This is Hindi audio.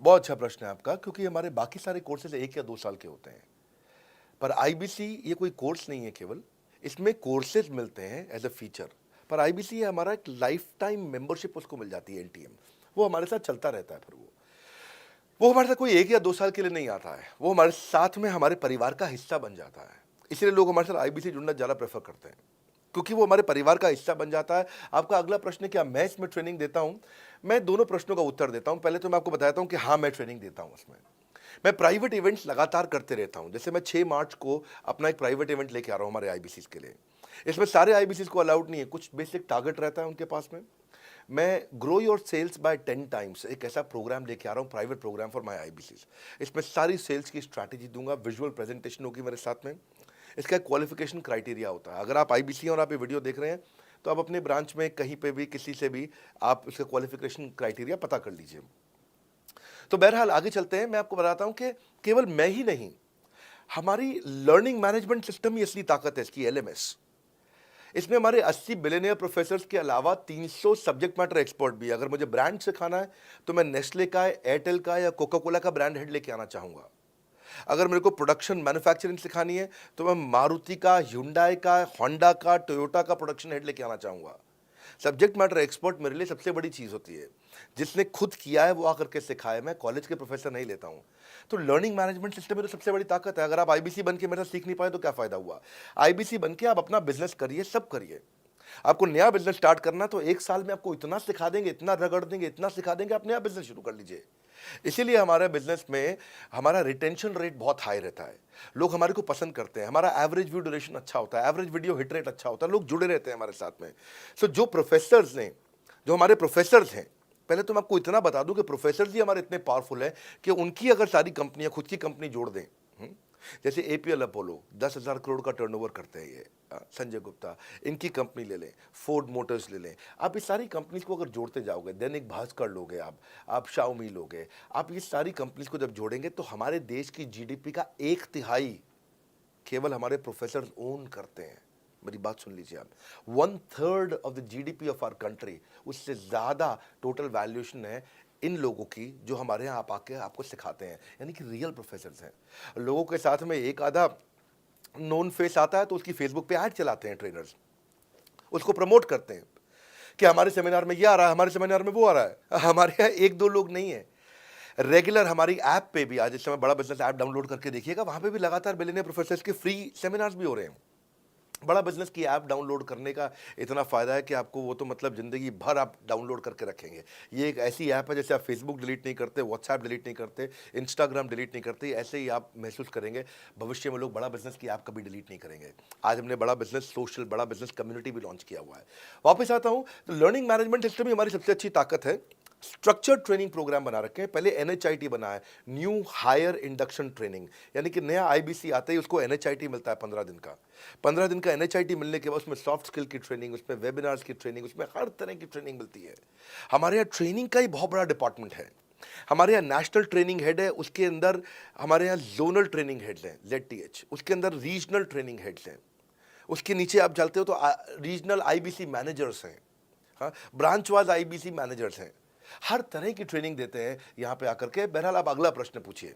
बहुत अच्छा प्रश्न है आपका, क्योंकि हमारे बाकी सारे कोर्सेज 1 या 2 साल के होते हैं। पर आईबीसी ये कोई कोर्स नहीं है केवल, इसमें कोर्सेज मिलते हैं एज़ अ फीचर। पर आईबीसी ये हमारा एक लाइफ टाइम मेंबरशिप उसको मिल जाती है, एलटीएम। वो हमारे साथ चलता रहता है। फिर वो हमारे साथ कोई 1 या 2 साल के लिए नहीं आता है, वो हमारे साथ में हमारे परिवार का हिस्सा बन जाता है। इसलिए लोग हमारे साथ आईबीसी जुड़ना ज़्यादा प्रेफ़र करते हैं, क्योंकि वो हमारे परिवार का हिस्सा बन जाता है। आपका अगला प्रश्न है, क्या मैं इसमें ट्रेनिंग देता हूँ? मैं दोनों प्रश्नों का उत्तर देता हूँ। पहले तो मैं आपको बताता हूँ कि हाँ, मैं ट्रेनिंग देता हूँ उसमें। मैं प्राइवेट इवेंट्स लगातार करते रहता हूँ। जैसे मैं 6 मार्च को अपना एक प्राइवेट इवेंट लेके आ रहा हूँ हमारे आईबीसीज़ के लिए। इसमें सारे आईबीसीज़ को अलाउड नहीं है, कुछ बेसिक टारगेट रहता है उनके पास में। मैं grow your sales by 10 times एक ऐसा प्रोग्राम लेके आ रहा हूँ, private program for my IBCs. इसमें सारी सेल्स की स्ट्रैटेजी दूंगा, विजुअल प्रेजेंटेशन होगी मेरे साथ में। इसका एक क्वालिफिकेशन क्राइटेरिया होता है। अगर आप आईबीसी और आप ये वीडियो देख रहे हैं, तो आप अपने ब्रांच में कहीं पे भी किसी से भी आप इसका क्वालिफिकेशन क्राइटेरिया पता कर लीजिए। तो बहरहाल आगे चलते हैं। मैं आपको बताता हूँ कि केवल मैं ही नहीं, हमारी लर्निंग मैनेजमेंट सिस्टम ही असली ताकत है इसकी, एलएमएस। इसमें हमारे 80 बिलियनियर प्रोफेसर्स के अलावा 300 सब्जेक्ट मैटर एक्सपर्ट भी है। अगर मुझे ब्रांड सिखाना है, तो मैं नेस्ले का, एयरटेल का या कोका कोला का ब्रांड हेड लेके आना चाहूँगा। अगर मेरे को प्रोडक्शन मैन्युफैक्चरिंग सिखानी है, तो मैं मारुति का, ह्युंडई का, होंडा का, टोयोटा का प्रोडक्शन हेड लेके आना चाहूँगा। सब्जेक्ट मैटर एक्सपर्ट मेरे लिए सबसे बड़ी चीज़ होती है। जिसने खुद किया है वो आकर के सिखाए। मैं कॉलेज के प्रोफेसर नहीं लेता हूँ। तो लर्निंग मैनेजमेंट सिस्टम में तो सबसे बड़ी ताकत है। अगर आप आईबीसी बन के मेरे साथ सीख नहीं पाए तो क्या फ़ायदा हुआ? आईबीसी बन के आप अपना बिजनेस करिए, सब करिए। आपको नया बिजनेस स्टार्ट करना, तो 1 साल में आपको इतना सिखा देंगे, इतना रगड़ देंगे, इतना सिखा देंगे, आप नया बिजनेस शुरू कर लीजिए। इसीलिए हमारे बिजनेस में हमारा रिटेंशन रेट बहुत हाई रहता है। लोग हमारे को पसंद करते हैं। हमारा एवरेज व्यू ड्यूरेशन अच्छा होता है, एवरेज वीडियो हिट रेट अच्छा होता है, लोग जुड़े रहते हैं हमारे साथ में। सो जो हमारे प्रोफेसर्स हैं, पहले तो मैं आपको इतना बता दूं कि प्रोफेसर्स ही हमारे इतने पावरफुल हैं कि उनकी अगर सारी कंपनियां खुद की कंपनी जोड़ दें, जैसे एपीएल अपोलो 10,000 करोड़ का टर्नओवर करते हैं ये, संजय गुप्ता, इनकी कंपनी ले लें, फोर्ड मोटर्स ले लें। आप इस सारी कंपनीज को अगर जोड़ते जाओगे, दैनिक भास्कर लोगे, आप शाओमी लोगे, आप ये सारी कंपनीज को जब जोड़ेंगे, तो हमारे देश की जीडीपी का 1/3 केवल हमारे प्रोफेसर ओन करते हैं। मेरी बात सुन लीजिए आप, 1/3 of the GDP of our country, उससे ज़्यादा टोटल वैल्यूएशन है इन लोगों की, जो हमारे यहाँ आप आके आपको सिखाते हैं, यानी कि रियल प्रोफेसर्स हैं। लोगों के साथ में एक आधा नोन फेस आता है, तो उसकी फेसबुक पे ऐड चलाते हैं ट्रेनर्स, उसको प्रमोट करते हैं कि हमारे सेमिनार में ये आ रहा है, हमारे सेमिनार में वो आ रहा है। हमारे यहाँ 1-2 लोग नहीं है, रेगुलर हमारी ऐप पे भी, आज इस समय बड़ा बिजनेस ऐप डाउनलोड करके देखिएगा, वहाँ पे भी लगातार बिलियनियर प्रोफेसर्स के फ्री सेमिनार्स भी हो रहे हैं। बड़ा बिजनेस की ऐप डाउनलोड करने का इतना फ़ायदा है कि आपको वो तो मतलब ज़िंदगी भर आप डाउनलोड करके रखेंगे। ये एक ऐसी ऐप है, जैसे आप फेसबुक डिलीट नहीं करते, व्हाट्सएप डिलीट नहीं करते, इंस्टाग्राम डिलीट नहीं करते, ऐसे ही आप महसूस करेंगे। भविष्य में लोग बड़ा बिजनेस की ऐप कभी डिलीट नहीं करेंगे। आज हमने बड़ा बिजनेस सोशल, बड़ा बिजनेस कम्युनिटी भी लॉन्च किया हुआ है। वापस आता हूँ, तो लर्निंग मैनेजमेंट सिस्टम ही हमारी सबसे अच्छी ताकत है। स्ट्रक्चर्ड ट्रेनिंग प्रोग्राम बना रखे हैं। पहले एनएचआईटी बना है, न्यू हायर इंडक्शन ट्रेनिंग, यानी कि नया आईबीसी आता है, उसको एनएचआईटी मिलता है 15 दिन का। 15 दिन का एनएचआईटी मिलने के बाद उसमें सॉफ्ट स्किल की ट्रेनिंग, उसमें वेबिनार्स की ट्रेनिंग, उसमें हर तरह की ट्रेनिंग मिलती है। हमारे यहाँ ट्रेनिंग का ही बहुत बड़ा डिपार्टमेंट है। हमारे यहाँ नेशनल ट्रेनिंग हेड है, उसके अंदर हमारे यहाँ जोनल ट्रेनिंग हेड्स हैं, जेडटीएच, उसके अंदर रीजनल ट्रेनिंग हेड्स हैं, उसके नीचे आप चलते हो तो रीजनल आईबीसी मैनेजर्स हैं, हाँ, ब्रांच वाइज आईबीसी मैनेजर्स हैं। हर तरह की ट्रेनिंग देते हैं यहाँ पे आकर के। बहरहाल आप अगला प्रश्न पूछिए।